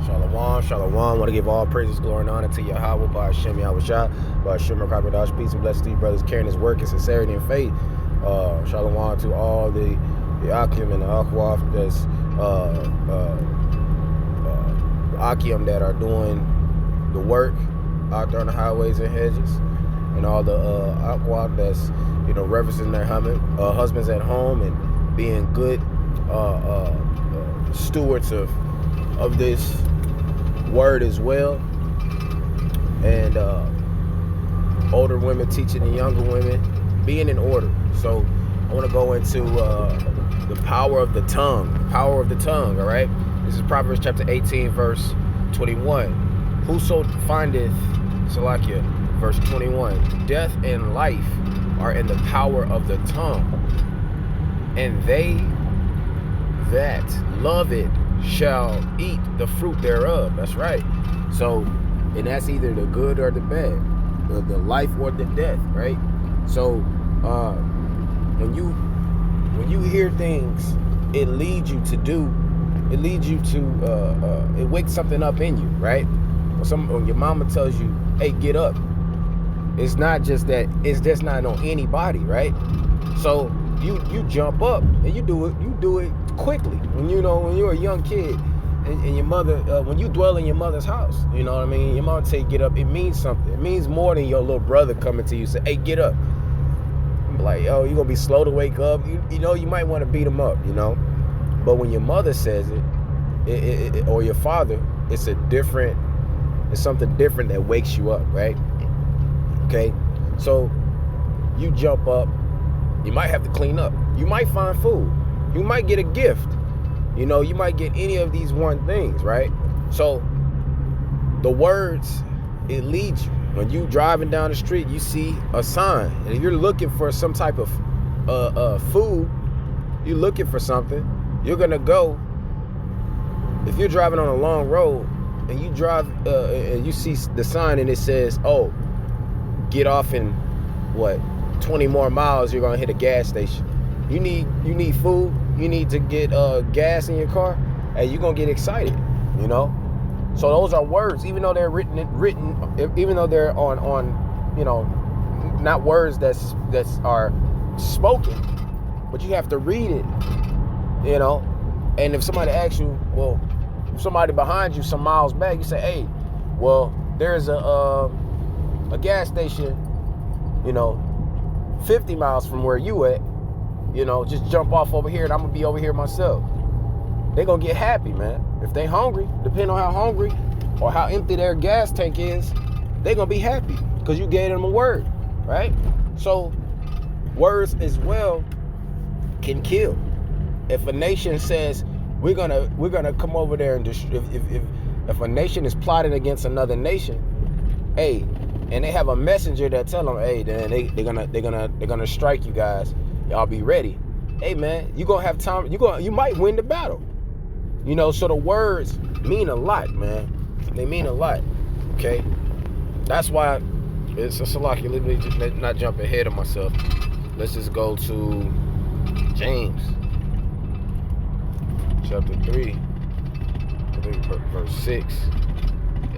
Shalom, shalom. Want to give all praises, glory, and honor to Yahweh, by Hashem, Yahweh Shah, by Hashem, Rakabadash, peace and blessings to you, brothers, carrying his work in sincerity and faith. Shalom to all the Akim and the Akwaf that's Akim that are doing the work out there on the highways and hedges, and all the Akwaf that's reverencing their husbands at home and being good stewards of this word as well, and older women teaching the younger women, being in order. So I want to go into the power of the tongue. All right, this is Proverbs chapter 18 verse 21. Whoso findeth, Salakia, verse 21, death and life are in the power of the tongue, and they that love it shall eat the fruit thereof. That's right. So, and that's either the good or the bad, the life or the death, right? So when you hear things, it leads you to it wakes something up in you, right? When your mama tells you, hey, get up, it's not just that, it's just not on anybody, right? So you jump up and you do it quickly. When you're a young kid and your mother, when you dwell in your mother's house, you know what I mean? Your mother say get up, it means something. It means more than your little brother coming to you say, hey, get up. I'm like, yo, you're gonna be slow to wake up. You might want to beat him up, But when your mother says it or your father, it's something different that wakes you up, right? Okay, so you jump up. You might have to clean up. You might find food. You might get a gift. You might get any of these one things, right? So the words, it leads you. When you driving down the street, you see a sign, and if you're looking for some type of food, you're looking for something, you're gonna go. If you're driving on a long road and you drive and you see the sign and it says, oh, get off in 20 more miles, you're gonna hit a gas station. You need food, you need to get gas in your car, and you're gonna get excited, So those are words, even though they're written, even though they're on not words that are spoken, but you have to read it, And if somebody asks you, well, somebody behind you some miles back, you say, hey, well, there's a gas station, 50 miles from where you at, just jump off over here and I'm gonna be over here myself. They're gonna get happy, man. If they hungry, depending on how hungry or how empty their gas tank is, they're gonna be happy because you gave them a word, right? So words as well can kill. If a nation says we're gonna come over there and if a nation is plotting against another nation, hey, and they have a messenger that tell them, hey, then they're gonna strike you guys. Y'all be ready. Hey, man, you gonna have time. You might win the battle. So the words mean a lot, man. They mean a lot. Okay, that's why it's a salaki. Let me just not jump ahead of myself. Let's just go to James chapter 3, verse 6.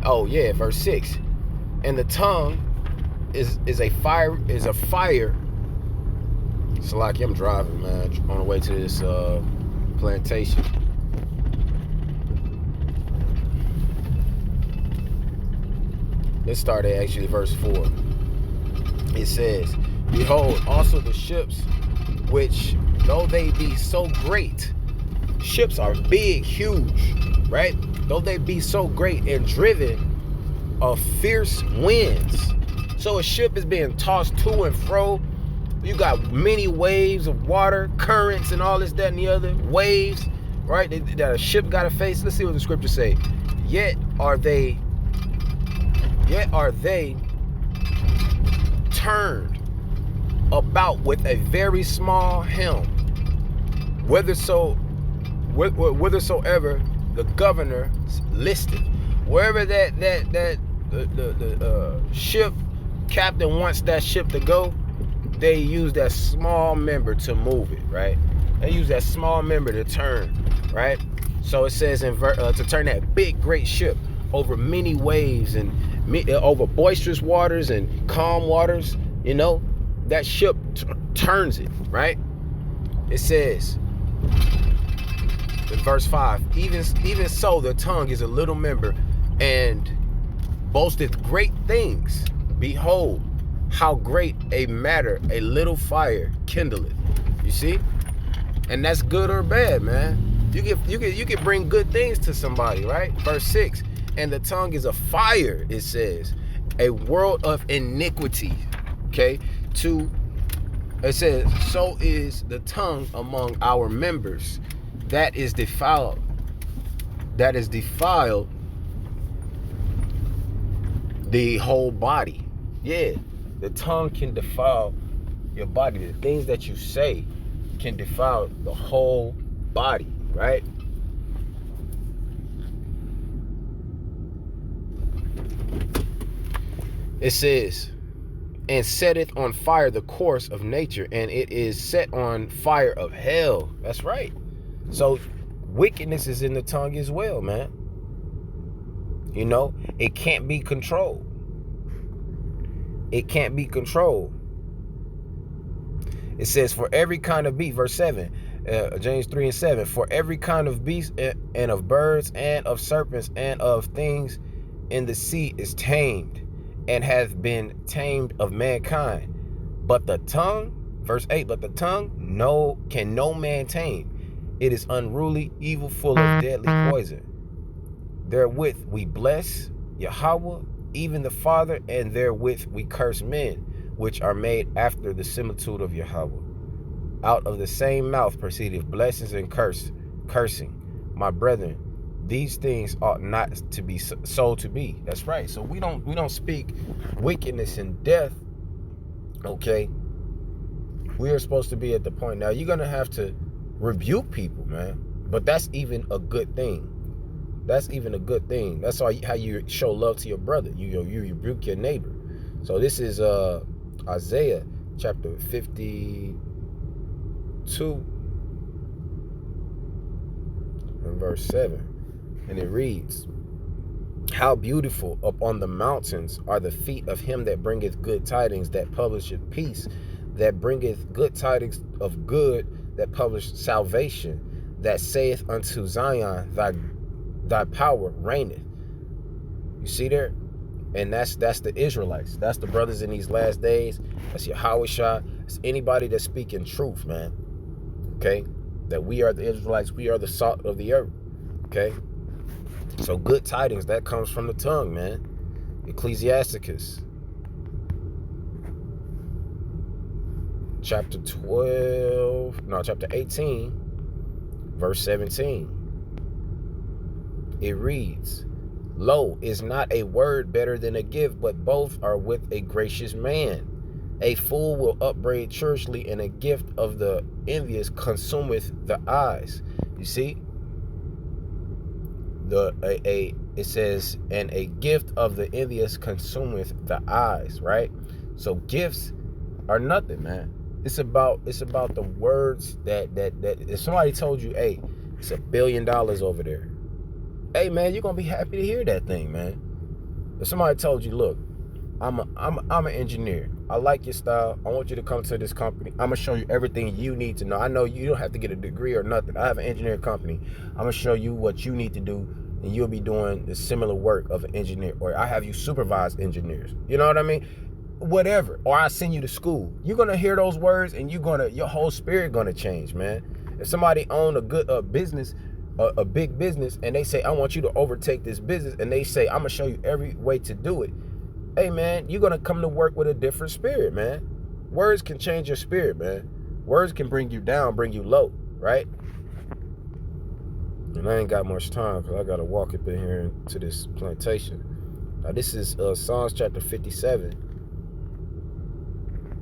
Oh yeah, verse 6. And the tongue is a fire. Salaki, I'm driving, man, on the way to this plantation. Let's start at actually verse 4. It says, behold, also the ships, which though they be so great, ships are big, huge, right? Though they be so great and driven of fierce winds. So a ship is being tossed to and fro. You got many waves of water, currents, and all this, that, and the other. Waves, right? That a ship got to face. Let's see what the scriptures say. Yet are they turned about with a very small helm, whithersoever the governor listed. Wherever the ship captain wants that ship to go, they use that small member to move it, right? They use that small member to turn, right? So it says to turn that big, great ship over many waves and over boisterous waters and calm waters, that ship turns it, right? It says in verse 5, even so the tongue is a little member and boasteth great things. Behold, how great a matter a little fire kindleth. You see? And that's good or bad, man. You can bring good things to somebody, right? Verse 6, and the tongue is a fire, it says, a world of iniquity. Okay? It says, so is the tongue among our members, that is defiled the whole body. Yeah, the tongue can defile your body. The things that you say can defile the whole body, right? It says, and setteth on fire the course of nature, and it is set on fire of hell. That's right. So wickedness is in the tongue as well, man. It can't be controlled. It can't be controlled. It says, for every kind of beast, verse 7, James 3:7, for every kind of beast and of birds and of serpents and of things in the sea is tamed and hath been tamed of mankind. But the tongue, verse 8, but the tongue can no man tame. It is unruly, evil, full of deadly poison. Therewith we bless Yahweh, even the Father, and therewith we curse men, which are made after the similitude of Yahweh. Out of the same mouth proceedeth blessings and cursing. My brethren, these things ought not to be so to be. That's right. So we don't speak wickedness and death. Okay. We are supposed to be at the point. Now you're gonna have to rebuke people, man. But that's even a good thing. That's even a good thing. That's how you show love to your brother. You rebuke your neighbor. So this is Isaiah chapter 52 and verse 7. And it reads, how beautiful upon the mountains are the feet of him that bringeth good tidings, that publisheth peace, that bringeth good tidings of good, that publisheth salvation, that saith unto Zion, thy power reigneth. You see there? And that's the Israelites. That's the brothers in these last days. That's Yahweh Shah. It's anybody that's speaking truth, man. Okay? That we are the Israelites. We are the salt of the earth. Okay? So good tidings, that comes from the tongue, man. Ecclesiasticus chapter 18, verse 17. It reads, lo, is not a word better than a gift, but both are with a gracious man. A fool will upbraid churchly, and a gift of the envious consumeth the eyes. You see? It says, and a gift of the envious consumeth the eyes, right? So gifts are nothing, man. It's about the words that if somebody told you, hey, it's $1 billion over there, hey man, you're gonna be happy to hear that thing, man. If somebody told you, look, I'm an engineer, I like your style, I want you to come to this company, I'm gonna show you everything you need to know. I know you don't have to get a degree or nothing. I have an engineering company. I'm gonna show you what you need to do, and you'll be doing the similar work of an engineer, or I have you supervise engineers. You know what I mean? Whatever. Or I send you to school. You're gonna hear those words, and your whole spirit gonna change, man. If somebody own a business, a big business, and they say, I want you to overtake this business, and they say, I'm gonna show you every way to do it, hey man, you're gonna come to work with a different spirit, man. Words can change your spirit, man. Words can bring you down, bring you low, right? And I ain't got much time because I gotta walk up in here to this plantation. Now this is Psalms chapter 57,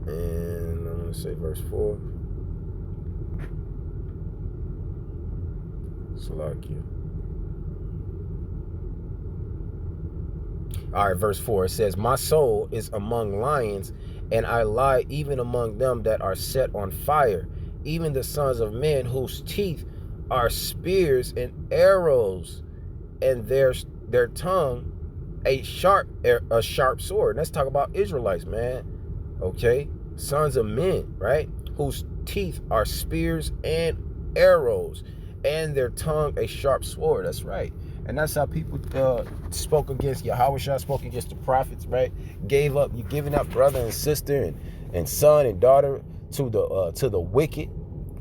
and I'm gonna say verse 4. Salakia. All right, verse 4, it says, my soul is among lions, and I lie even among them that are set on fire, even the sons of men whose teeth are spears and arrows, and their tongue a sharp sword. Let's talk about Israelites, man. Okay, sons of men, right? Whose teeth are spears and arrows, and their tongue a sharp sword. That's right. And that's how people spoke against Yahweh, spoke against the prophets, right? You giving up brother and sister and son and daughter to the wicked.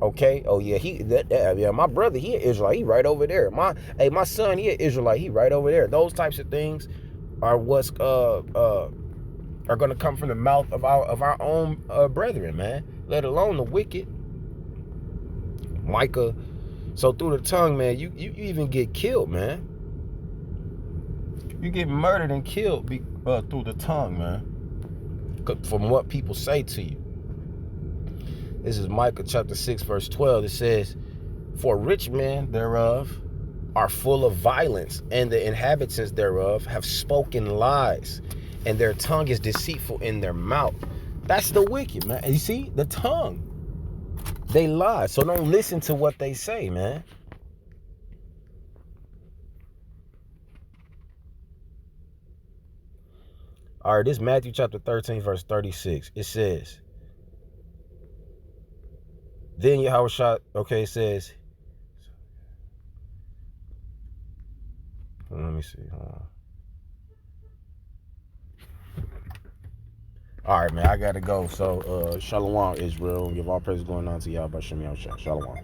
Okay. Oh yeah, yeah, my brother, he an Israelite, he right over there. My son, he an Israelite, he right over there. Those types of things are what's are gonna come from the mouth of our own brethren, man. Let alone the wicked. Micah. So through the tongue, man, you even get killed, man. You get murdered and killed through the tongue, man. From what people say to you. This is Micah chapter 6, verse 12. It says, "For rich men thereof are full of violence, and the inhabitants thereof have spoken lies, and their tongue is deceitful in their mouth." That's the wicked, man. You see, the tongue. They lie, so don't listen to what they say, man. All right, this is Matthew chapter 13, verse 36. It says, then Yahweh, okay, it says, let me see. All right, man, I got to go. So, Shalom, Israel. Give all praise going on to y'all by Shem Yahweh. Shalom.